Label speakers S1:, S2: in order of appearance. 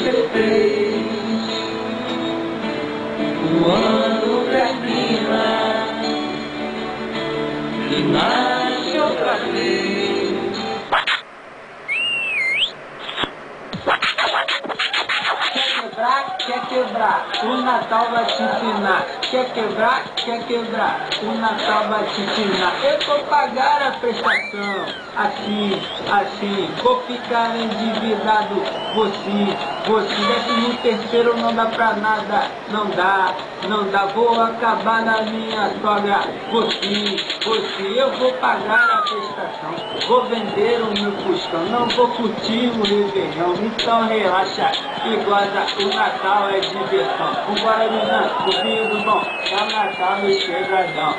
S1: você fez. O ano termina e nasce outra vez. Quer quebrar, o Natal vai te ensinar. Quer quebrar, o Natal vai te ensinar. Eu vou pagar a prestação, assim, vou ficar endividado. Você, 13º não dá pra nada, não dá, vou acabar na minha sogra. Você, eu vou pagar a prestação, vou vender o meu fuscão, não vou curtir o Réveillon, então relaxa e goza, o Natal é diversão. Vambora, menina, ouvido bom, é o Natal no Chegadão.